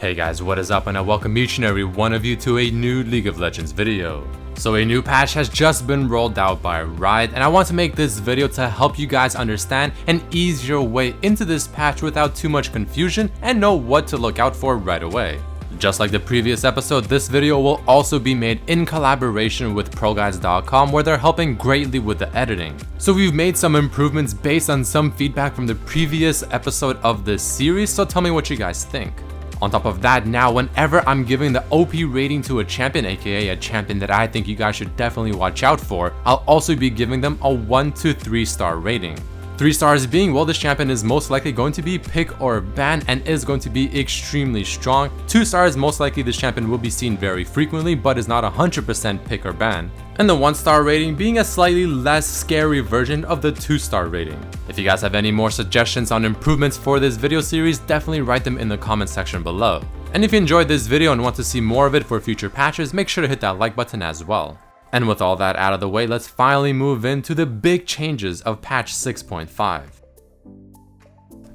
Hey guys, what is up, and I welcome each and every one of you to a new League of Legends video. So a new patch has just been rolled out by Riot, and I want to make this video to help you guys understand and ease your way into this patch without too much confusion and know what to look out for right away. Just like the previous episode, this video will also be made in collaboration with ProGuides.com, where they're helping greatly with the editing. So we've made some improvements based on some feedback from the previous episode of this series, so tell me what you guys think. On top of that, now whenever I'm giving the OP rating to a champion, aka a champion that I think you guys should definitely watch out for, I'll also be giving them a 1 to 3 star rating. 3 stars being, well, this champion is most likely going to be pick or ban and is going to be extremely strong. 2 stars, most likely this champion will be seen very frequently but is not 100% pick or ban. And the 1 star rating being a slightly less scary version of the 2 star rating. If you guys have any more suggestions on improvements for this video series, definitely write them in the comment section below. And if you enjoyed this video and want to see more of it for future patches, make sure to hit that like button as well. And with all that out of the way, let's finally move into the big changes of patch 6.5.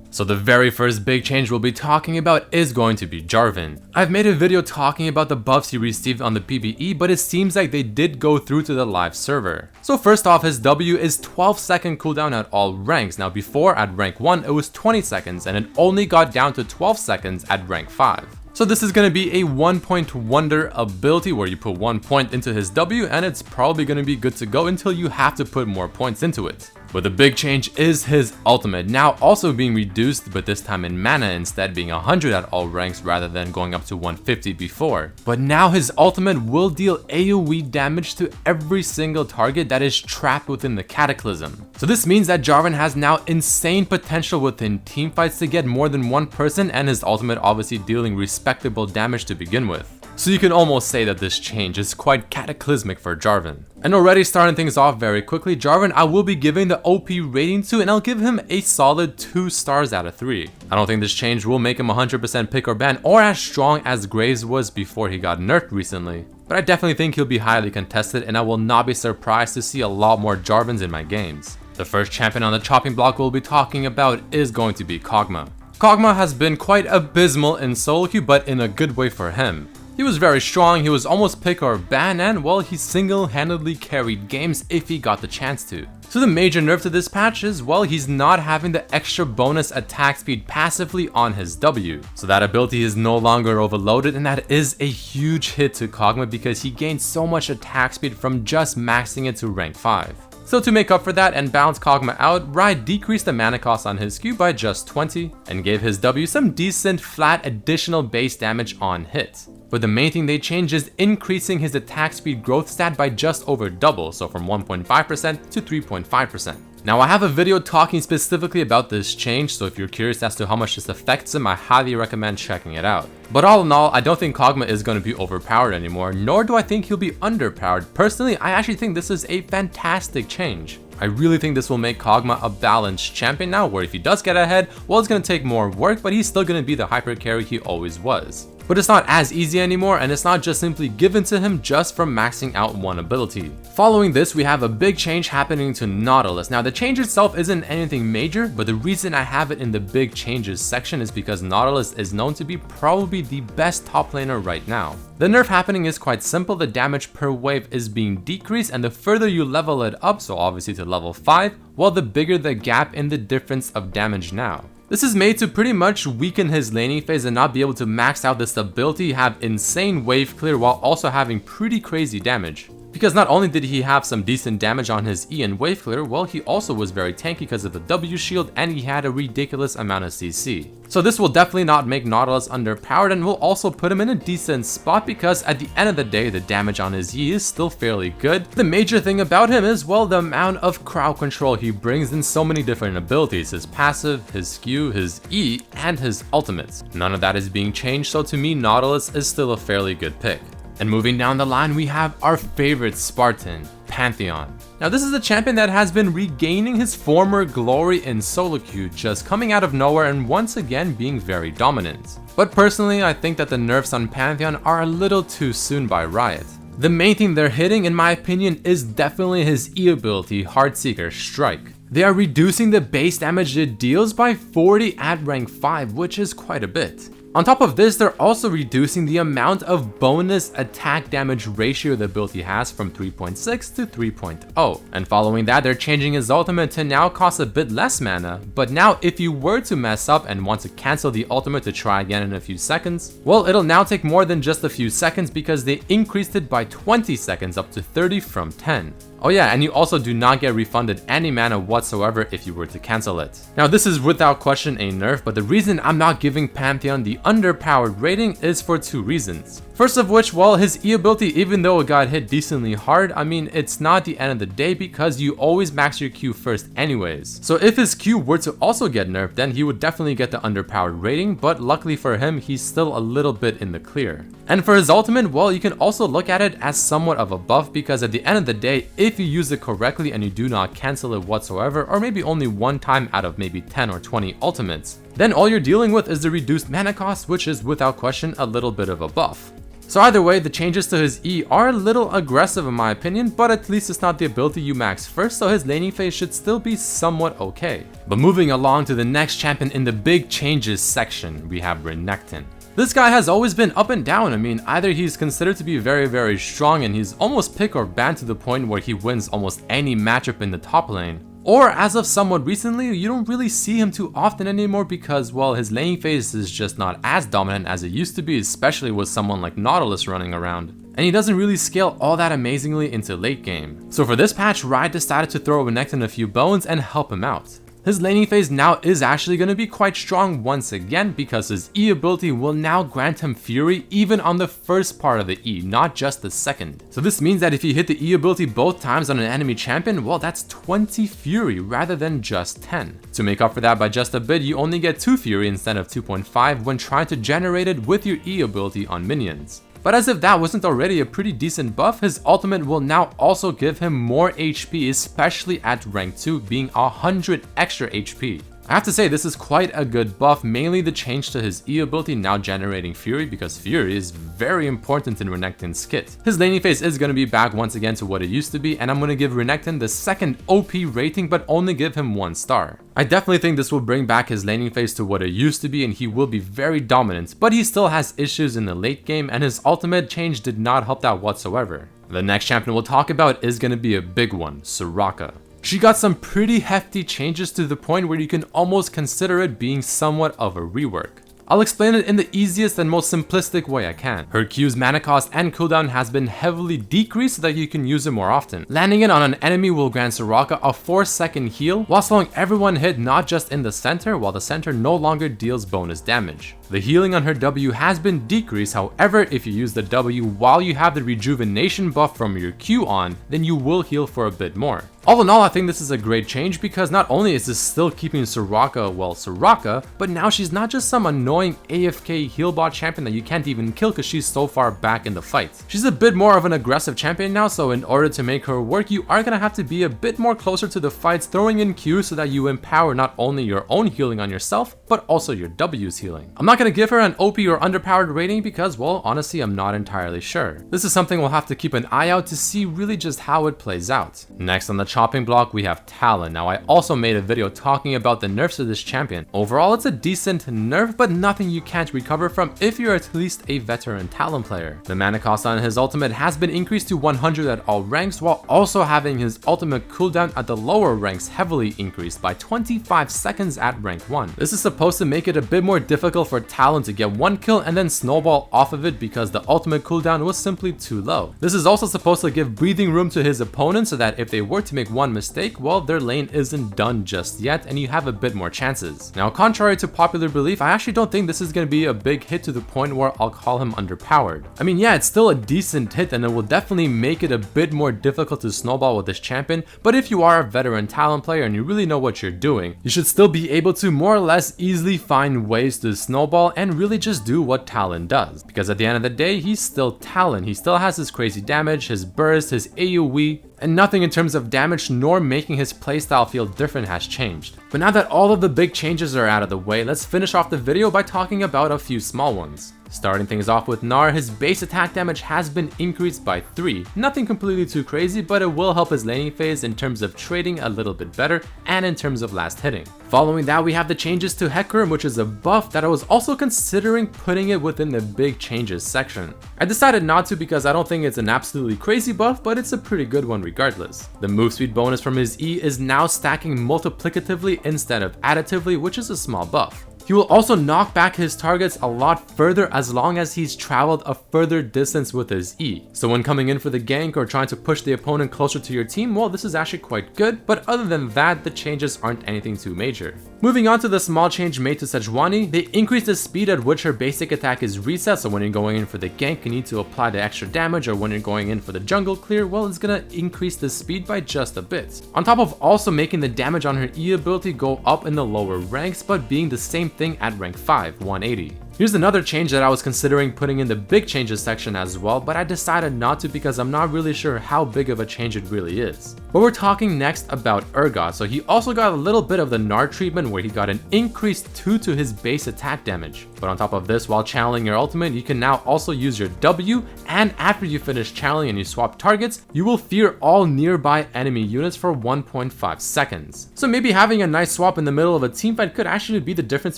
So the very first big change we'll be talking about is going to be Jarvan. I've made a video talking about the buffs he received on the PvE, but it seems like they did go through to the live server. So first off, his W is 12-second cooldown at all ranks. Now before, at rank 1 it was 20 seconds and it only got down to 12 seconds at rank 5. So this is going to be a 1-point wonder ability where you put 1 point into his W and it's probably going to be good to go until you have to put more points into it. But the big change is his ultimate, now also being reduced, but this time in mana instead, being 100 at all ranks rather than going up to 150 before. But now his ultimate will deal AoE damage to every single target that is trapped within the Cataclysm. So this means that Jarvan has now insane potential within teamfights to get more than one person, and his ultimate obviously dealing respectable damage to begin with. So you can almost say that this change is quite cataclysmic for Jarvan. And already starting things off very quickly, Jarvan I will be giving the OP rating to, and I'll give him a solid 2 stars out of 3. I don't think this change will make him 100% pick or ban or as strong as Graves was before he got nerfed recently. But I definitely think he'll be highly contested, and I will not be surprised to see a lot more Jarvans in my games. The first champion on the chopping block we'll be talking about is going to be Kogmaw. Kogmaw has been quite abysmal in solo queue, but in a good way for him. He was very strong, he was almost pick or ban, and well, he single-handedly carried games if he got the chance to. So the major nerf to this patch is, well, he's not having the extra bonus attack speed passively on his W. So that ability is no longer overloaded, and that is a huge hit to Kogmaw because he gained so much attack speed from just maxing it to rank 5. So to make up for that and balance Kogmaw out, Riot decreased the mana cost on his Q by just 20 and gave his W some decent flat additional base damage on hit. But the main thing they changed is increasing his attack speed growth stat by just over double, so from 1.5% to 3.5%. Now I have a video talking specifically about this change, so if you're curious as to how much this affects him, I highly recommend checking it out. But all in all, I don't think Kogmaw is going to be overpowered anymore, nor do I think he'll be underpowered. Personally, I actually think this is a fantastic change. I really think this will make Kogmaw a balanced champion now, where if he does get ahead, well, it's going to take more work, but he's still going to be the hyper carry he always was. But it's not as easy anymore, and it's not just simply given to him just from maxing out one ability. Following this, we have a big change happening to Nautilus. Now the change itself isn't anything major, but the reason I have it in the big changes section is because Nautilus is known to be probably the best top laner right now. The nerf happening is quite simple. The damage per wave is being decreased, and the further you level it up, so obviously to level 5, well, the bigger the gap in the difference of damage now. This is made to pretty much weaken his laning phase and not be able to max out this ability, have insane wave clear while also having pretty crazy damage. Because not only did he have some decent damage on his E and wave clear, well, he also was very tanky because of the W shield, and he had a ridiculous amount of CC. So this will definitely not make Nautilus underpowered, and will also put him in a decent spot because at the end of the day, the damage on his E is still fairly good. The major thing about him is, well, the amount of crowd control he brings in so many different abilities, his passive, his Q, his E, and his ultimates. None of that is being changed, so to me, Nautilus is still a fairly good pick. And moving down the line, we have our favorite Spartan, Pantheon. Now this is a champion that has been regaining his former glory in solo queue, just coming out of nowhere and once again being very dominant. But personally, I think that the nerfs on Pantheon are a little too soon by Riot. The main thing they're hitting, in my opinion, is definitely his E ability, Heartseeker Strike. They are reducing the base damage it deals by 40 at rank 5, which is quite a bit. On top of this, they're also reducing the amount of bonus attack damage ratio the ability has from 3.6 to 3.0. And following that, they're changing his ultimate to now cost a bit less mana, but now if you were to mess up and want to cancel the ultimate to try again in a few seconds, well, it'll now take more than just a few seconds because they increased it by 20 seconds up to 30 from 10. Oh yeah, and you also do not get refunded any mana whatsoever if you were to cancel it. Now this is without question a nerf, but the reason I'm not giving Pantheon the underpowered rating is for two reasons. First of which, well, his E ability, even though it got hit decently hard, I mean, it's not the end of the day because you always max your Q first anyways. So if his Q were to also get nerfed, then he would definitely get the underpowered rating, but luckily for him, he's still a little bit in the clear. And for his ultimate, well, you can also look at it as somewhat of a buff because at the end of the day, if you use it correctly and you do not cancel it whatsoever, or maybe only one time out of maybe 10 or 20 ultimates, then all you're dealing with is the reduced mana cost, which is without question a little bit of a buff. So either way, the changes to his E are a little aggressive in my opinion, but at least it's not the ability you max first, so his laning phase should still be somewhat okay. But moving along to the next champion in the big changes section, we have Renekton. This guy has always been up and down. I mean, either he's considered to be very strong and he's almost pick or ban to the point where he wins almost any matchup in the top lane, or as of somewhat recently, you don't really see him too often anymore because, well, his laning phase is just not as dominant as it used to be, especially with someone like Nautilus running around. And he doesn't really scale all that amazingly into late game. So for this patch, Riot decided to throw Renekton a few bones and help him out. His laning phase now is actually going to be quite strong once again because his E ability will now grant him Fury even on the first part of the E, not just the second. So this means that if you hit the E ability both times on an enemy champion, well, that's 20 Fury rather than just 10. To make up for that by just a bit, you only get 2 Fury instead of 2.5 when trying to generate it with your E ability on minions. But as if that wasn't already a pretty decent buff, his ultimate will now also give him more HP, especially at rank 2, being 100 extra HP. I have to say this is quite a good buff, mainly the change to his E ability now generating Fury because Fury is very important in Renekton's kit. His laning phase is going to be back once again to what it used to be, and I'm going to give Renekton the second OP rating but only give him 1 star. I definitely think this will bring back his laning phase to what it used to be and he will be very dominant, but he still has issues in the late game and his ultimate change did not help that whatsoever. The next champion we'll talk about is going to be a big one, Soraka. She got some pretty hefty changes to the point where you can almost consider it being somewhat of a rework. I'll explain it in the easiest and most simplistic way I can. Her Q's mana cost and cooldown has been heavily decreased so that you can use it more often. Landing it on an enemy will grant Soraka a 4-second heal while slowing everyone hit not just in the center, while the center no longer deals bonus damage. The healing on her W has been decreased, however, if you use the W while you have the rejuvenation buff from your Q on, then you will heal for a bit more. All in all, I think this is a great change because not only is this still keeping Soraka, well, Soraka, but now she's not just some annoying AFK heal bot champion that you can't even kill because she's so far back in the fight. She's a bit more of an aggressive champion now, so in order to make her work, you are gonna have to be a bit more closer to the fights, throwing in Qs so that you empower not only your own healing on yourself, but also your W's healing. I'm not gonna give her an OP or underpowered rating because, well, honestly, I'm not entirely sure. This is something we'll have to keep an eye out to see really just how it plays out. Next on the chopping block, we have Talon. Now, I also made a video talking about the nerfs of this champion. Overall, it's a decent nerf, but nothing you can't recover from if you're at least a veteran Talon player. The mana cost on his ultimate has been increased to 100 at all ranks, while also having his ultimate cooldown at the lower ranks heavily increased by 25 seconds at rank 1. This is supposed to make it a bit more difficult for Talon to get 1 kill and then snowball off of it because the ultimate cooldown was simply too low. This is also supposed to give breathing room to his opponent so that if they were to make one mistake, well, their lane isn't done just yet and you have a bit more chances. Now, contrary to popular belief, I actually don't think this is going to be a big hit to the point where I'll call him underpowered. I mean, yeah, it's still a decent hit and it will definitely make it a bit more difficult to snowball with this champion, but if you are a veteran Talon player and you really know what you're doing, you should still be able to more or less easily find ways to snowball and really just do what Talon does. Because at the end of the day, he's still Talon. He still has his crazy damage, his burst, his AoE, and nothing in terms of damage nor making his playstyle feel different has changed. But now that all of the big changes are out of the way, let's finish off the video by talking about a few small ones. Starting things off with Gnar, his base attack damage has been increased by 3. Nothing completely too crazy, but it will help his laning phase in terms of trading a little bit better and in terms of last hitting. Following that, we have the changes to Hecarim, which is a buff that I was also considering putting it within the big changes section. I decided not to because I don't think it's an absolutely crazy buff, but it's a pretty good one regardless. The move speed bonus from his E is now stacking multiplicatively instead of additively, which is a small buff. He will also knock back his targets a lot further as long as he's traveled a further distance with his E. So when coming in for the gank or trying to push the opponent closer to your team, well, this is actually quite good, but other than that, the changes aren't anything too major. Moving on to the small change made to Sejuani, they increased the speed at which her basic attack is reset, so when you're going in for the gank, you need to apply the extra damage, or when you're going in for the jungle clear, well, it's gonna increase the speed by just a bit. On top of also making the damage on her E ability go up in the lower ranks, but being the same thing at rank 5, 180. Here's another change that I was considering putting in the big changes section as well, but I decided not to because I'm not really sure how big of a change it really is. But we're talking next about Urgot, so he also got a little bit of the Gnar treatment where he got an increased 2 to his base attack damage. But on top of this, while channeling your ultimate, you can now also use your W, and after you finish channeling and you swap targets, you will fear all nearby enemy units for 1.5 seconds. So maybe having a nice swap in the middle of a teamfight could actually be the difference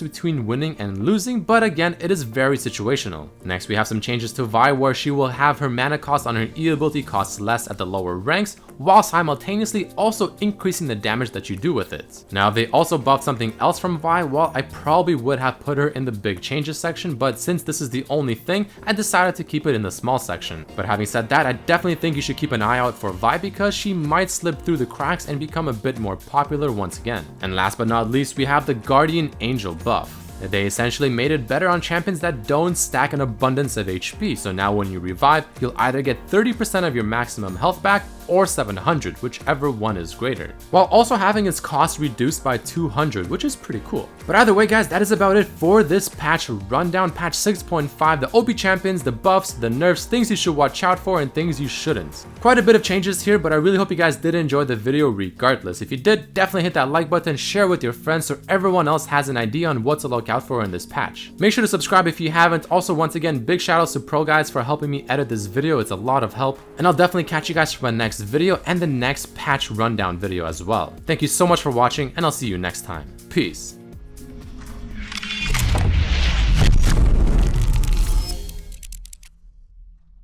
between winning and losing, but again, it is very situational. Next, we have some changes to Vi, where she will have her mana cost on her E ability cost less at the lower ranks, while simultaneously also increasing the damage that you do with it. Now, they also buffed something else from Vi. Well, I probably would have put her in the big changes section, but since this is the only thing, I decided to keep it in the small section. But having said that, I definitely think you should keep an eye out for Vi because she might slip through the cracks and become a bit more popular once again. And last but not least, we have the Guardian Angel buff. They essentially made it better on champions that don't stack an abundance of HP, so now when you revive, you'll either get 30% of your maximum health back or 700, whichever one is greater, while also having its cost reduced by 200, which is pretty cool. But either way guys, that is about it for this patch rundown, patch 6.5, the OP champions, the buffs, the nerfs, things you should watch out for and things you shouldn't. Quite a bit of changes here, but I really hope you guys did enjoy the video regardless. If you did, definitely hit that like button, share with your friends so everyone else has an idea on what to look out for in this patch. Make sure to subscribe if you haven't. Also, once again, big shout outs to Pro Guys for helping me edit this video. It's a lot of help, and I'll definitely catch you guys for my next video and the next patch rundown video as well. Thank you so much for watching, and I'll see you next time. Peace.